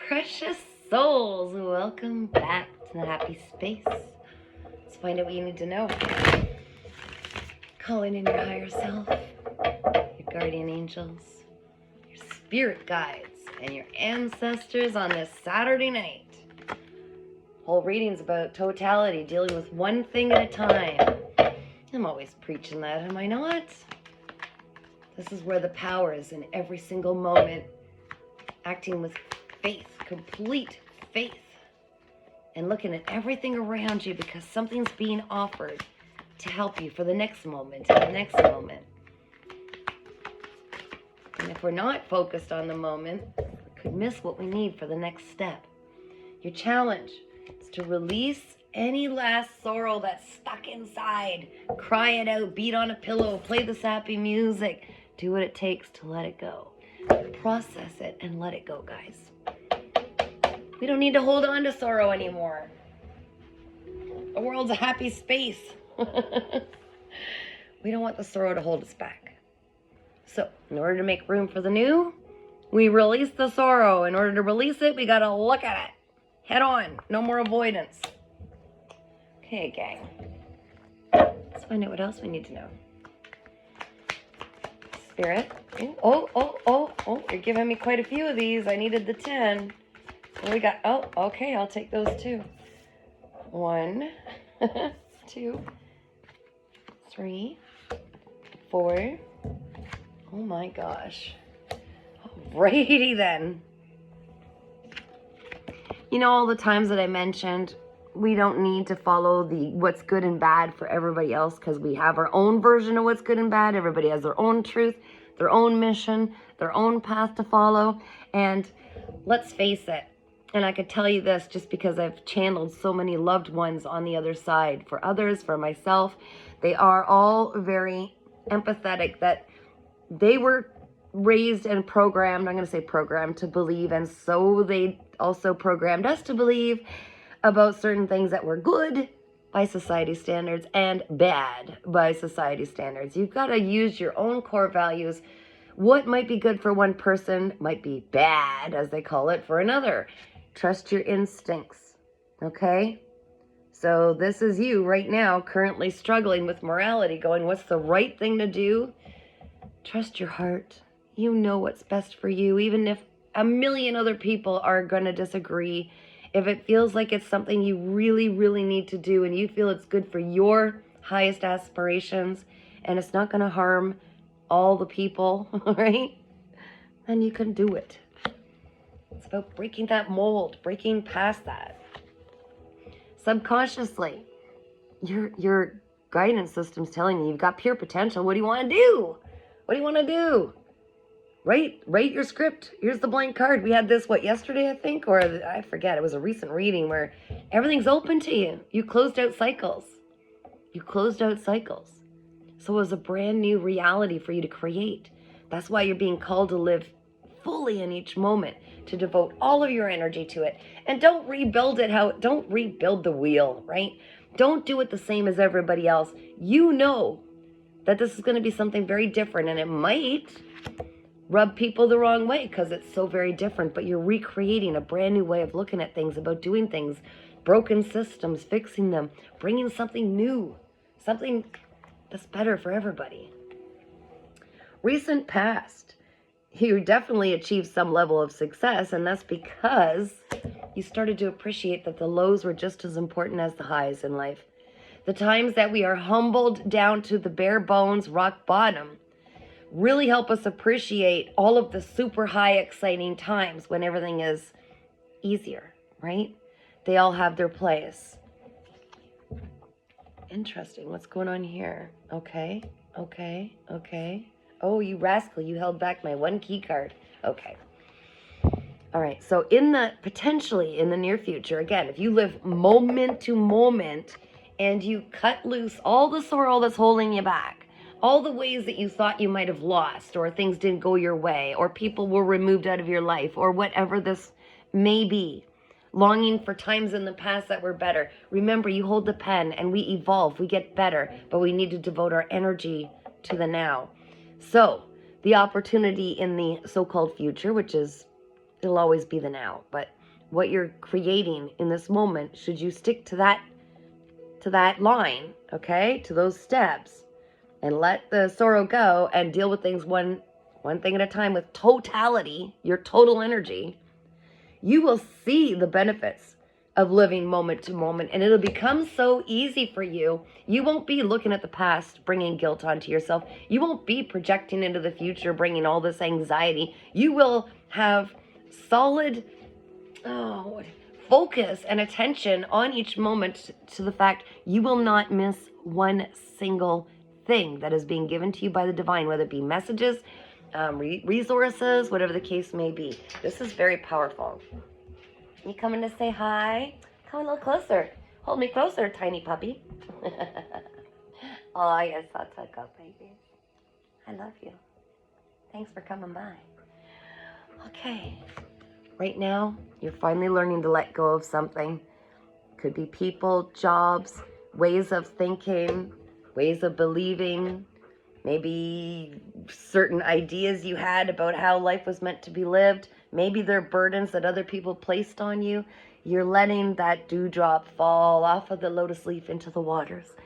Precious souls, welcome back to the happy space. Let's find out what you need to know. Calling in your higher self, your guardian angels, your spirit guides, and your ancestors on this Saturday night. Whole reading's about totality, dealing with one thing at a time. I'm always preaching that, am I not? This is where the power is in every single moment. Acting with faith, complete faith. And looking at everything around you because something's being offered to help you for the next moment and the next moment. And if we're not focused on the moment, we could miss what we need for the next step. Your challenge is to release any last sorrow that's stuck inside. Cry it out, beat on a pillow, play the sappy music. Do what it takes to let it go. Process it and let it go, guys. We don't need to hold on to sorrow anymore. The world's a happy space. We don't want the sorrow to hold us back. So, in order to make room for the new, we release the sorrow. In order to release it, we gotta look at it. Head on. No more avoidance. Okay, gang. Let's find out what else we need to know. Spirit. Oh, you're giving me quite a few of these. I needed the 10. What we got? Oh, okay, I'll take those too. 1, 2, 3, 4. Oh my gosh. Alrighty then. You know, all the times that I mentioned, we don't need to follow the what's good and bad for everybody else because we have our own version of what's good and bad. Everybody has their own truth, their own mission, their own path to follow. And let's face it, and I could tell you this just because I've channeled so many loved ones on the other side. For others, for myself, they are all very empathetic that they were raised and programmed, I'm going to say programmed, to believe. And so they also programmed us to believe about certain things that were good by society standards and bad by society standards. You've got to use your own core values. What might be good for one person might be bad, as they call it, for another. Trust your instincts, okay? So this is you right now currently struggling with morality, going, what's the right thing to do? Trust your heart. You know what's best for you, even if a million other people are going to disagree. If it feels like it's something you really, really need to do and you feel it's good for your highest aspirations and it's not going to harm all the people, right? Then you can do it. It's about breaking that mold, breaking past that. Subconsciously, your guidance system's telling you you've got pure potential. What do you want to do? What do you want to do? Write your script. Here's the blank card. We had this, yesterday, I think? Or I forget. It was a recent reading where everything's open to you. You closed out cycles. So it was a brand new reality for you to create. That's why you're being called to live fully in each moment, to devote all of your energy to it. And don't rebuild it don't rebuild the wheel, right? Don't do it the same as everybody else. You know that this is going to be something very different, and it might rub people the wrong way because it's so very different, but you're recreating a brand new way of looking at things, about doing things, broken systems, fixing them, bringing something new, something that's better for everybody. Recent past, you definitely achieved some level of success, and that's because you started to appreciate that the lows were just as important as the highs in life. The times that we are humbled down to the bare bones, rock bottom, really help us appreciate all of the super high exciting times when everything is easier, right? They all have their place. Interesting. What's going on here? Okay. Oh, you rascal, you held back my one key card. Okay. All right. So potentially in the near future, again, if you live moment to moment and you cut loose all the sorrow that's holding you back, all the ways that you thought you might have lost, or things didn't go your way, or people were removed out of your life, or whatever this may be, longing for times in the past that were better. Remember, you hold the pen and we evolve, we get better, but we need to devote our energy to the now. So the opportunity in the so-called future, which is it'll always be the now. But what you're creating in this moment, should you stick to that line, okay, to those steps, and let the sorrow go and deal with things one thing at a time with totality, your total energy, you will see the benefits of living moment to moment, and it'll become so easy for you. You won't be looking at the past, bringing guilt onto yourself. You won't be projecting into the future, bringing all this anxiety. You will have solid focus and attention on each moment to the fact you will not miss one single thing that is being given to you by the divine, whether it be messages, resources, whatever the case may be. This is very powerful. You coming to say hi? Come a little closer. Hold me closer, tiny puppy. Oh, yes, I'll tuck up, baby. I love you. Thanks for coming by. Okay. Right now, you're finally learning to let go of something. Could be people, jobs, ways of thinking, ways of believing, maybe certain ideas you had about how life was meant to be lived. Maybe they're burdens that other people placed on you. You're letting that dewdrop fall off of the lotus leaf into the waters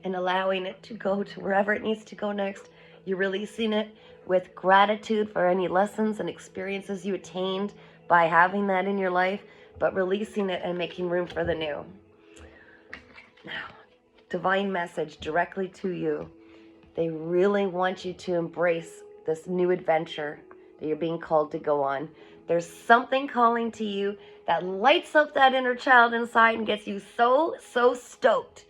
and allowing it to go to wherever it needs to go next. You're releasing it with gratitude for any lessons and experiences you attained by having that in your life, but releasing it and making room for the new. Now, divine message directly to you. They really want you to embrace this new adventure that you're being called to go on. There's something calling to you that lights up that inner child inside and gets you so stoked.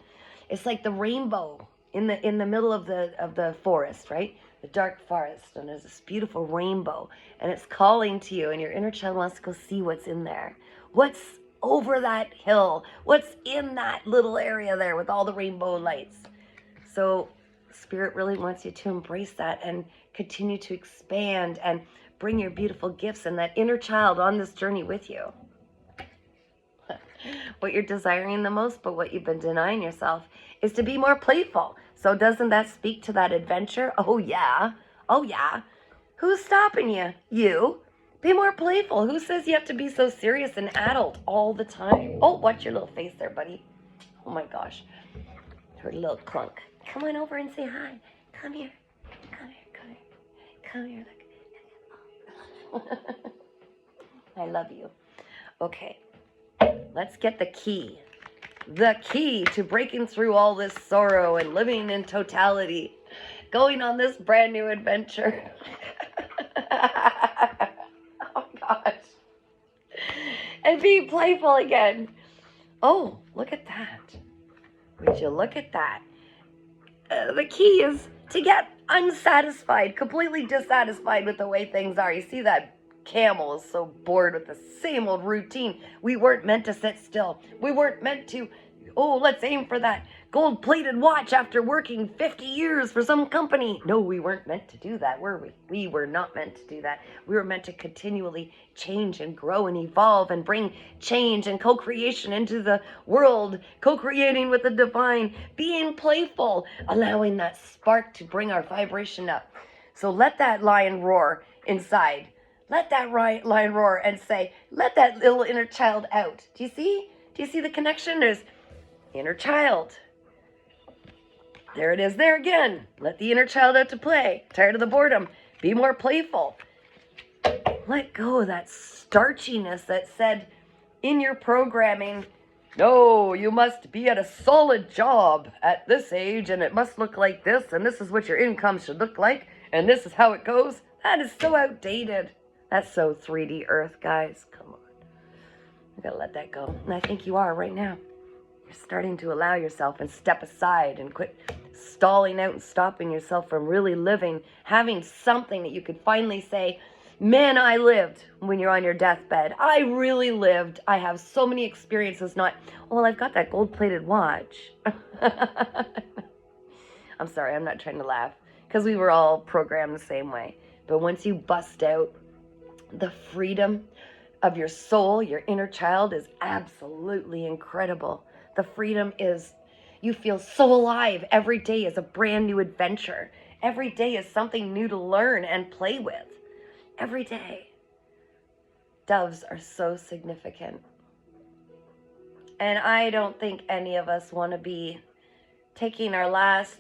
It's like the rainbow in the middle of the forest, right? The dark forest, and there's this beautiful rainbow, and it's calling to you, and your inner child wants to go see what's in there. What's over that hill? What's in that little area there with all the rainbow lights? So Spirit really wants you to embrace that and continue to expand and bring your beautiful gifts and that inner child on this journey with you. What you're desiring the most, but what you've been denying yourself, is to be more playful. So doesn't that speak to that adventure? Oh yeah. Oh yeah. Who's stopping you? You. Be more playful. Who says you have to be so serious and adult all the time? Oh, watch your little face there, buddy. Oh my gosh. Heard a little clunk. Come on over and say hi. Come here. Come here. Come here. Come here. Look. I love you. Okay. Let's get the key. The key to breaking through all this sorrow and living in totality. Going on this brand new adventure. Oh gosh. And being playful again. Oh, look at that. Would you look at that? The key is to get unsatisfied, completely dissatisfied with the way things are. You see that camel is so bored with the same old routine. We weren't meant to sit still. We weren't meant to, let's aim for that gold-plated watch after working 50 years for some company. No, we weren't meant to do that, were we? We were not meant to do that. We were meant to continually change and grow and evolve and bring change and co-creation into the world, co-creating with the divine, being playful, allowing that spark to bring our vibration up. So let that lion roar inside. Let that lion roar and say, let that little inner child out. Do you see? Do you see the connection? There's inner child. There it is there again. Let the inner child out to play. Tired of the boredom. Be more playful. Let go of that starchiness that said in your programming, no, you must be at a solid job at this age, and it must look like this, and this is what your income should look like, and this is how it goes. That is so outdated. That's so 3D Earth, guys. Come on. You gotta let that go. And I think you are right now. You're starting to allow yourself and step aside and quit stalling out and stopping yourself from really living, having something that you could finally say, man, I lived when you're on your deathbed. I really lived. I have so many experiences, not, well, I've got that gold-plated watch. I'm sorry, I'm not trying to laugh, because we were all programmed the same way. But once you bust out, the freedom of your soul, your inner child, is absolutely incredible. The freedom is, you feel so alive. Every day is a brand new adventure. Every day is something new to learn and play with. Every day. doves are so significant. And I don't think any of us want to be taking our last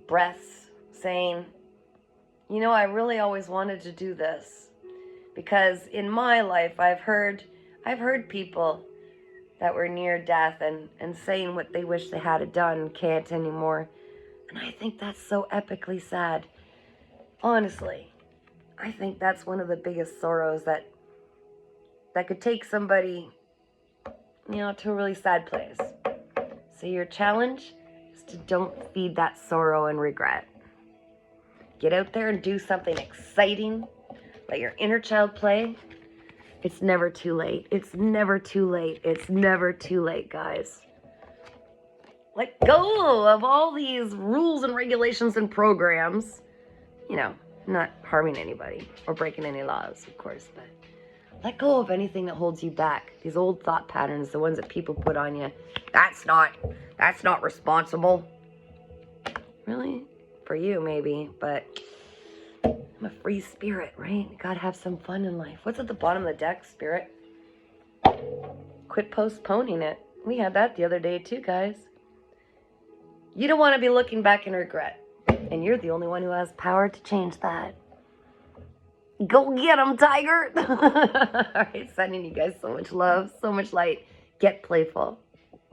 breaths saying, you know, I really always wanted to do this. Because in my life, I've heard people that were near death and saying what they wish they had done and can't anymore. And I think that's so epically sad. Honestly, I think that's one of the biggest sorrows that could take somebody, you know, to a really sad place. So your challenge is to don't feed that sorrow and regret. Get out there and do something exciting. Let your inner child play. It's never too late. It's never too late. It's never too late, guys. Let go of all these rules and regulations and programs. You know, not harming anybody or breaking any laws, of course, but let go of anything that holds you back. These old thought patterns, the ones that people put on you. That's not responsible. Really? For you, maybe, but I'm a free spirit, right? You gotta have some fun in life. What's at the bottom of the deck, spirit? Quit postponing it. We had that the other day too, guys. You don't want to be looking back in regret. And you're the only one who has power to change that. Go get 'em, tiger! All right, sending you guys so much love, so much light. Get playful.